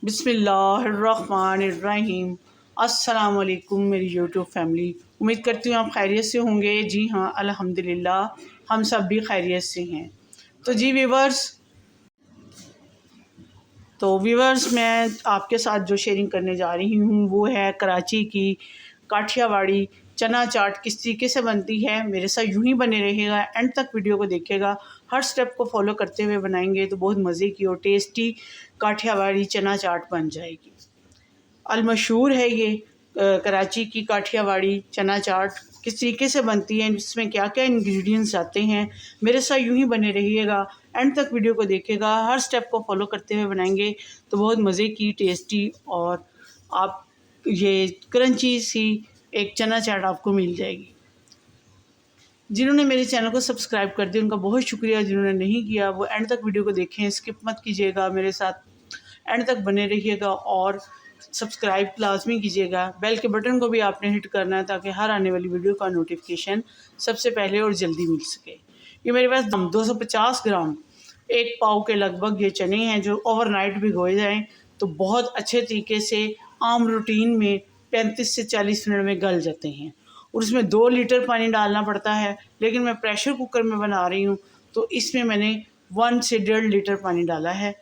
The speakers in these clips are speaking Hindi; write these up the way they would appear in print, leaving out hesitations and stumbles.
बिस्मिल्लाहिर्रहमानिर्रहीम। अस्सलाम वालेकुम मेरी यूट्यूब फैमिली। उम्मीद करती हूँ आप खैरियत से होंगे। जी हाँ, अल्हम्दुलिल्लाह हम सब भी खैरियत से हैं। तो जी व्यूवर्स मैं आपके साथ जो शेयरिंग करने जा रही हूँ वो है कराची की काठियावाड़ी चना चाट किस तरीके से बनती है। मेरे साथ यूं ही बने रहेगा, एंड तक वीडियो को देखिएगा। हर स्टेप को फॉलो करते हुए बनाएंगे तो बहुत मज़े की और टेस्टी काठियावाड़ी चना चाट बन जाएगी। अलमशहूर है ये कराची की काठियावाड़ी चना चाट। किस तरीके से बनती है, इसमें क्या क्या इंग्रेडिएंट्स आते हैं, मेरे साथ यूं ही बने रहिएगा, एंड तक वीडियो को देखिएगा। हर स्टेप को फॉलो करते हुए बनाएंगे तो बहुत मज़े की टेस्टी और आप ये क्रंची सी एक चना चाट आपको मिल जाएगी। जिन्होंने मेरे चैनल को सब्सक्राइब कर दिया उनका बहुत शुक्रिया, जिन्होंने नहीं किया वो एंड तक वीडियो को देखें, स्किप मत कीजिएगा, मेरे साथ एंड तक बने रहिएगा और सब्सक्राइब लाजमी कीजिएगा। बेल के बटन को भी आपने हिट करना है ताकि हर आने वाली वीडियो का नोटिफिकेशन सबसे पहले और जल्दी मिल सके। ये मेरे पास 250 ग्राम एक पाव के लगभग ये चने हैं जो ओवरनाइट भिगोए जाएं तो बहुत अच्छे तरीके से आम रूटीन में 35 से 40 मिनट में गल जाते हैं। और उसमें 2 लीटर पानी डालना पड़ता है, लेकिन मैं प्रेशर कुकर में बना रही हूँ तो इसमें मैंने 1 से 1.5 लीटर पानी डाला है।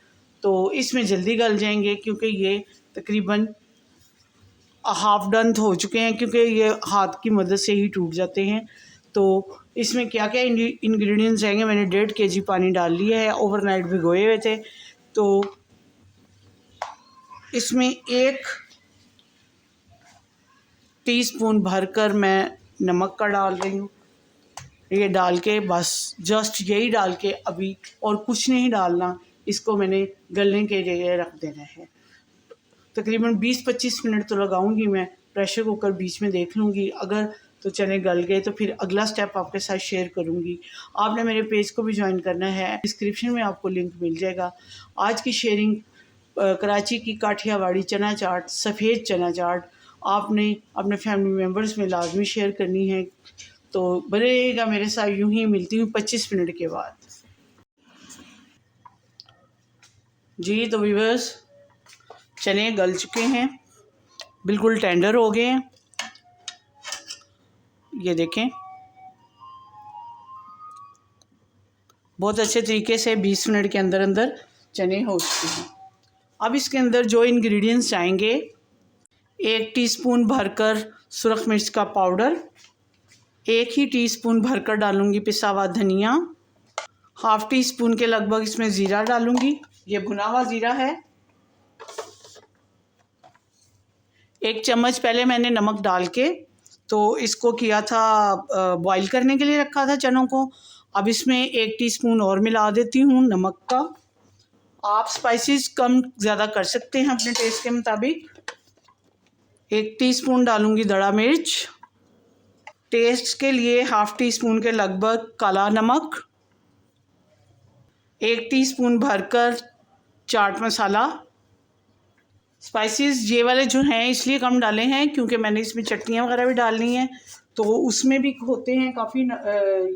तो इसमें जल्दी गल जाएंगे क्योंकि ये तकरीबन हाफ डन हो चुके हैं, क्योंकि ये हाथ की मदद से ही टूट जाते हैं। तो इसमें क्या क्या इंग्रेडिएंट्स रहेंगे, मैंने 1.5 kg पानी डाल लिया है, ओवरनाइट भिगोए हुए थे। तो इसमें 1 टीस्पून भरकर मैं नमक का डाल रही हूँ। ये डाल के बस जस्ट यही डाल के अभी और कुछ नहीं डालना, इसको मैंने गलने के लिए रख देना है। तकरीबन 20-25 मिनट तो लगाऊंगी मैं। प्रेशर कुकर बीच में देख लूँगी, अगर तो चने गल गए तो फिर अगला स्टेप आपके साथ शेयर करूँगी। आपने मेरे पेज को भी ज्वाइन करना है, डिस्क्रिप्शन में आपको लिंक मिल जाएगा। आज की शेयरिंग कराची की काठियावाड़ी चना चाट, सफ़ेद चना चाट आपने अपने फैमिली मेम्बर्स में लाजमी शेयर करनी है। तो बने रहिएगा मेरे साथ, यूं ही मिलती हूँ 25 मिनट के बाद। जी तो व्यूअर्स चने गल चुके हैं, बिल्कुल टेंडर हो गए हैं। ये देखें बहुत अच्छे तरीके से 20 मिनट के अंदर अंदर चने हो चुके हैं। अब इसके अंदर जो इंग्रेडिएंट्स आएंगे, 1 टीस्पून भरकर सुरख मिर्च का पाउडर, 1 ही टीस्पून भरकर डालूंगी पिसा हुआ धनिया, हाफ टी स्पून के लगभग इसमें ज़ीरा डालूंगी, ये भुना हुआ ज़ीरा है। 1 चम्मच पहले मैंने नमक डाल के तो इसको किया था, बॉईल करने के लिए रखा था चनों को। अब इसमें 1 टीस्पून और मिला देती हूँ नमक का। आप स्पाइसेस कम ज़्यादा कर सकते हैं अपने टेस्ट के मुताबिक। 1 टीस्पून डालूंगी दड़ा मिर्च, टेस्ट के लिए हाफ टी स्पून के लगभग काला नमक, 1 टीस्पून भरकर चाट मसाला। स्पाइसेस ये वाले जो हैं इसलिए कम डाले हैं क्योंकि मैंने इसमें चटनियाँ वगैरह भी डालनी है, तो उसमें भी होते हैं काफ़ी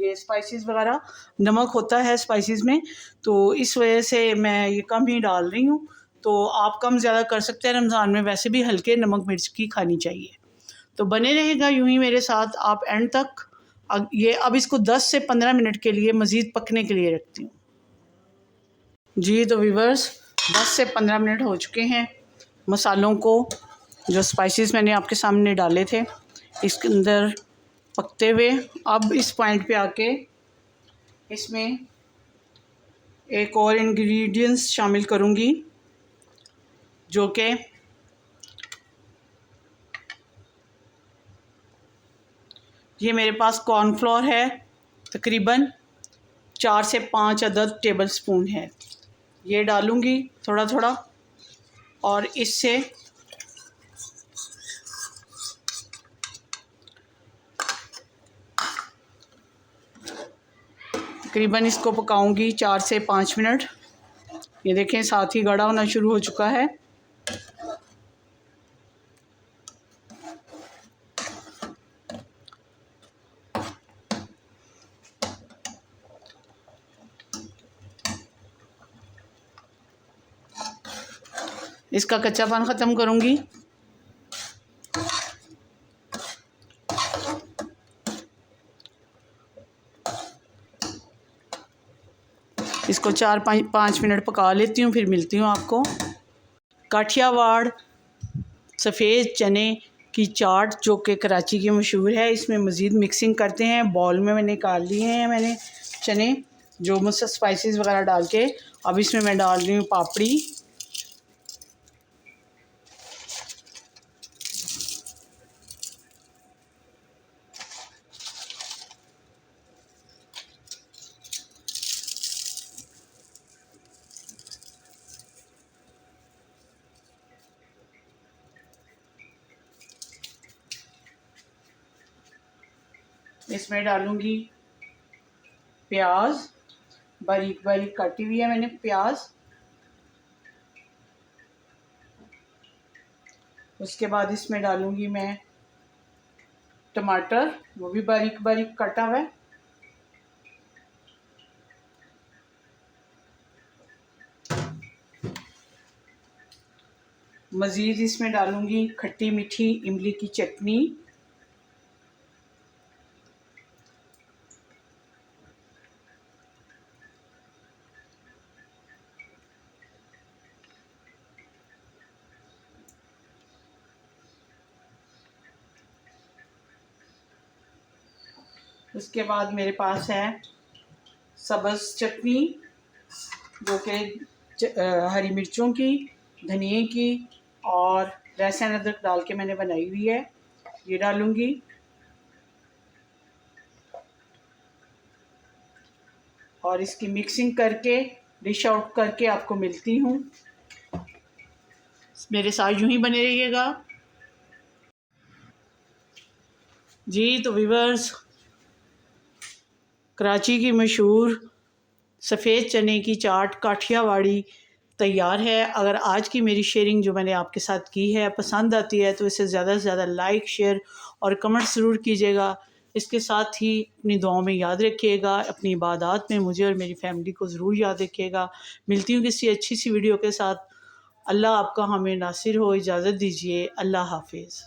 ये स्पाइसेस वगैरह, नमक होता है स्पाइसेस में, तो इस वजह से मैं ये कम ही डाल रही हूँ। तो आप कम ज़्यादा कर सकते हैं, रमज़ान में वैसे भी हल्के नमक मिर्च की खानी चाहिए। तो बने रहेगा यूं ही मेरे साथ आप एंड तक। अब इसको 10 से 15 मिनट के लिए मज़ीद पकने के लिए रखती हूँ। जी तो व्यूअर्स 10 से 15 मिनट हो चुके हैं। मसालों को, जो स्पाइसेस मैंने आपके सामने डाले थे, इसके अंदर पकते हुए। अब इस पॉइंट पे आके इसमें एक और इंग्रेडिएंट्स शामिल करूँगी, जो कि ये मेरे पास कॉर्नफ्लोर है, तकरीबन 4 से 5 अदद टेबल स्पून है। ये डालूँगी थोड़ा थोड़ा और इससे तकरीबन इसको पकाऊंगी 4 से 5 मिनट। ये देखें साथ ही गाढ़ा होना शुरू हो चुका है। इसका कच्चापन ख़त्म करूँगी। इसको 4-5 मिनट पका लेती हूँ, फिर मिलती हूँ आपको। काठियावाड़ सफ़ेद चने की चाट जो कि कराची की मशहूर है, इसमें मज़ीद मिक्सिंग करते हैं। बॉल में मैंने निकाल लिए हैं मैंने चने, जो मुझसे स्पाइसेस वगैरह डाल के। अब इसमें मैं डाल रही हूँ पापड़ी, इसमें डालूँगी प्याज, बारीक बारीक काटी हुई है मैंने प्याज। उसके बाद इसमें डालूँगी मैं टमाटर, वो भी बारीक बारीक कटा हुआ है। मज़ीद इसमें डालूँगी खट्टी मीठी इमली की चटनी, उसके बाद मेरे पास है सब्ज़ चटनी जो कि हरी मिर्चों की, धनिए की और लहसुन अदरक डाल के मैंने बनाई हुई है, ये डालूँगी। और इसकी मिक्सिंग करके डिश आउट करके आपको मिलती हूँ। मेरे साथ यूँ ही बने रहिएगा जी। तो व्यूअर्स, कराची की मशहूर सफ़ेद चने की चाट काठियावाड़ी तैयार है। अगर आज की मेरी शेयरिंग जो मैंने आपके साथ की है पसंद आती है तो इसे ज़्यादा से ज़्यादा लाइक, शेयर और कमेंट ज़रूर कीजिएगा। इसके साथ ही अपनी दुआओं में याद रखिएगा, अपनी इबादत में मुझे और मेरी फैमिली को ज़रूर याद रखिएगा। मिलती हूँ किसी अच्छी सी वीडियो के साथ। अल्लाह आपका हमें नासिर हो। इजाज़त दीजिए। अल्लाह हाफिज़।